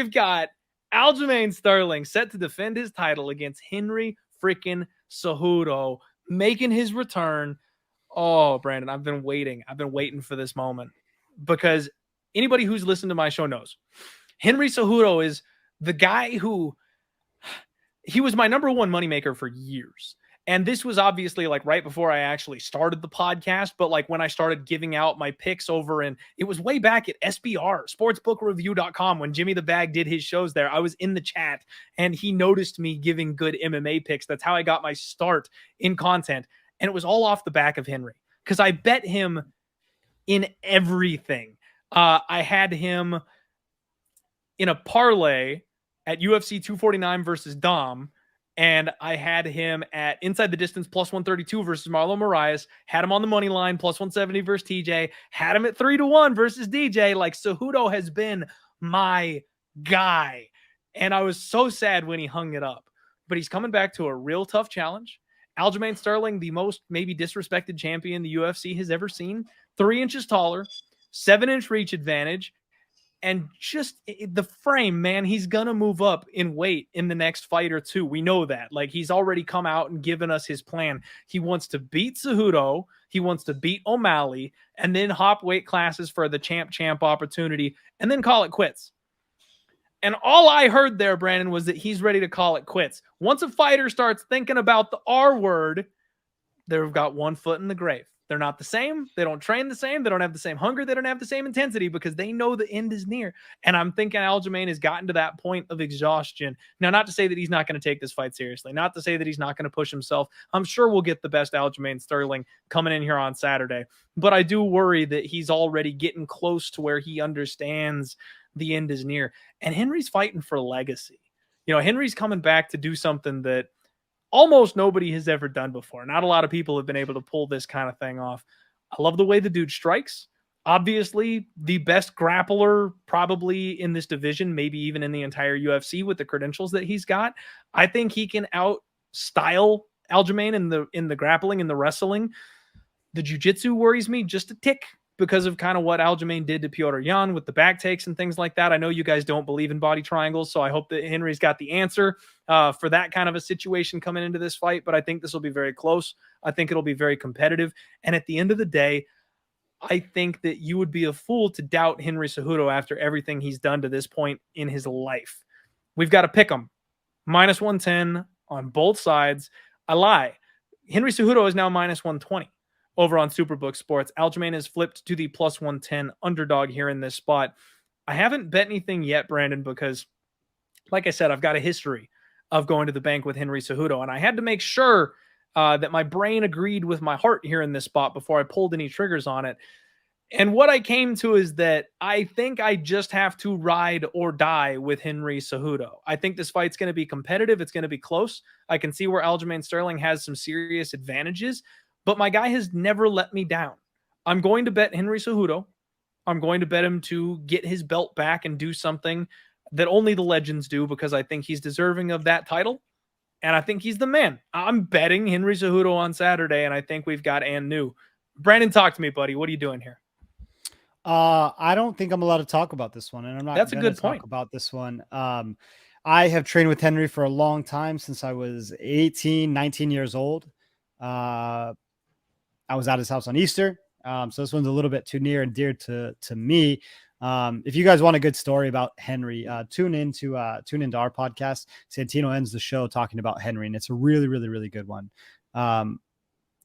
we've got Aljamain Sterling set to defend his title against Henry freaking Cejudo, making his return. Oh, Brandon, I've been waiting. I've been waiting for this moment because anybody who's listened to my show knows Henry Cejudo is the guy who he was my number one moneymaker for years. And this was obviously like right before I actually started the podcast, but like when I started giving out my picks over, and it was way back at SBR, sportsbookreview.com, when Jimmy the Bag did his shows there. I was in the chat and he noticed me giving good MMA picks. That's how I got my start in content. And it was all off the back of Henry because I bet him in everything. I had him in a parlay at UFC 249 versus Dom, and I had him at inside the distance plus 132 versus Marlon Moraes, had him on the money line plus 170 versus TJ, had him at 3-1 versus DJ. Like, Cejudo has been my guy, and I was so sad when he hung it up, but he's coming back to a real tough challenge. Aljamain Sterling, the most maybe disrespected champion the UFC has ever seen, 3 inches taller, 7-inch reach advantage, and just the frame, man, he's going to move up in weight in the next fight or two. We know that. Like, he's already come out and given us his plan. He wants to beat Cejudo. He wants to beat O'Malley and then hop weight classes for the champ opportunity and then call it quits. And all I heard there, Brandon, was that he's ready to call it quits. Once a fighter starts thinking about the R word, they've got one foot in the grave. They're not the same. They don't train the same. They don't have the same hunger. They don't have the same intensity because they know the end is near. And I'm thinking Aljamain has gotten to that point of exhaustion. Now, not to say that he's not going to take this fight seriously, not to say that he's not going to push himself. I'm sure we'll get the best Aljamain Sterling coming in here on Saturday. But I do worry that he's already getting close to where he understands the end is near. And Henry's fighting for legacy. You know, Henry's coming back to do something that almost nobody has ever done before. Not a lot of people have been able to pull this kind of thing off. I love the way the dude strikes. Obviously, the best grappler probably in this division, maybe even in the entire UFC with the credentials that he's got. I think he can out-style Aljamain in the grappling, in the wrestling. The jiu-jitsu worries me just a tick because of kind of what Aljamain did to Petr Yan with the back takes and things like that. I know you guys don't believe in body triangles, so I hope that Henry's got the answer for that kind of a situation coming into this fight, but I think this will be very close. I think it'll be very competitive, and at the end of the day, I think that you would be a fool to doubt Henry Cejudo after everything he's done to this point in his life. We've got to pick him. Minus 110 on both sides. I lie. Henry Cejudo is now minus 120. Over on Superbook Sports. Aljamain has flipped to the plus 110 underdog here in this spot. I haven't bet anything yet, Brandon, because like I said, I've got a history of going to the bank with Henry Cejudo, and I had to make sure that my brain agreed with my heart here in this spot before I pulled any triggers on it. And what I came to is that I think I just have to ride or die with Henry Cejudo. I think this fight's going to be competitive. It's going to be close. I can see where Aljamain Sterling has some serious advantages, but my guy has never let me down. I'm going to bet Henry Cejudo. I'm going to bet him to get his belt back and do something that only the legends do because I think he's deserving of that title. And I think he's the man. I'm betting Henry Cejudo on Saturday, and I think we've got and new. Brandon, talk to me, buddy. What are you doing here? I don't think I'm allowed to talk about this one, and I'm not That's a good talk point about this one. I have trained with Henry for a long time, since I was 18, 19 years old. I was at his house on Easter. So this one's a little bit too near and dear to me. If you guys want a good story about Henry, tune into our podcast. Santino ends the show talking about Henry, and it's a really, really, really good one.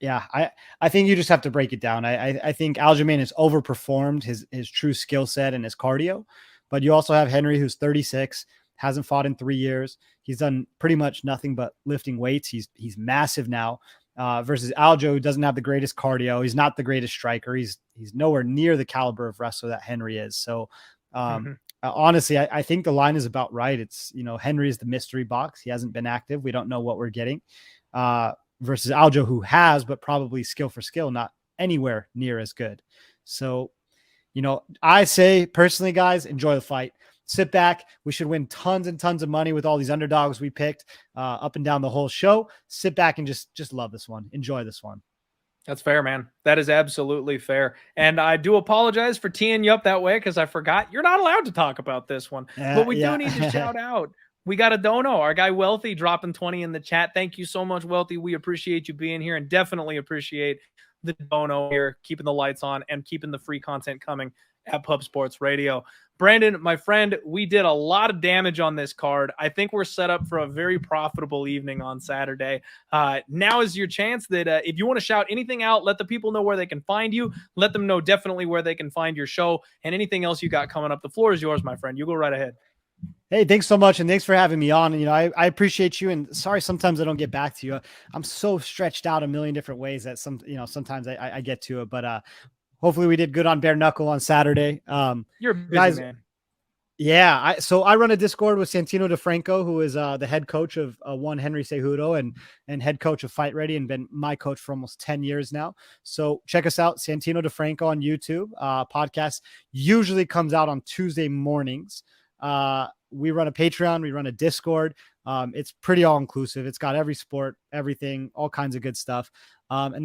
Yeah, I think you just have to break it down. I think Aljamain has overperformed his true skill set and his cardio, but you also have Henry, who's 36, hasn't fought in 3 years. He's done pretty much nothing but lifting weights. He's massive now. Versus Aljo, who doesn't have the greatest cardio. He's not the greatest striker. He's nowhere near the caliber of wrestler that Henry is. So honestly, I think the line is about right. It's, Henry is the mystery box. He hasn't been active. We don't know what we're getting. Versus Aljo, who has, but probably skill for skill, not anywhere near as good. So, I say personally, guys, enjoy the fight. Sit back. We should win tons and tons of money with all these underdogs we picked up and down the whole show. Sit back and just love this one. Enjoy this one. That's fair, man. That is absolutely fair. And I do apologize for teeing you up that way because I forgot you're not allowed to talk about this one. But we do need to Yeah. shout out. We got a dono, our guy Wealthy dropping 20 in the chat. Thank you so much, Wealthy. We appreciate you being here and definitely appreciate the dono here, keeping the lights on and keeping the free content coming at Pub Sports Radio. Brandon, my friend, we did a lot of damage on this card. I think we're set up for a very profitable evening on Saturday. Now is your chance that if you want to shout anything out, let the people know where they can find you. Let them know definitely where they can find your show and anything else you got coming up. The floor is yours, my friend. You go right ahead. Hey, thanks so much. And thanks for having me on. And, I appreciate you, and sorry, sometimes I don't get back to you. I'm so stretched out a million different ways that sometimes I get to it, but, hopefully we did good on bare knuckle on Saturday. You're a busy Guys, man. yeah. So I run a Discord with Santino DeFranco, who is the head coach of one Henry Cejudo and head coach of Fight Ready, and been my coach for almost 10 years now. So check us out, Santino DeFranco on YouTube. Podcast usually comes out on Tuesday mornings. We run a Patreon, we run a Discord. It's pretty all inclusive. It's got every sport, everything, all kinds of good stuff. And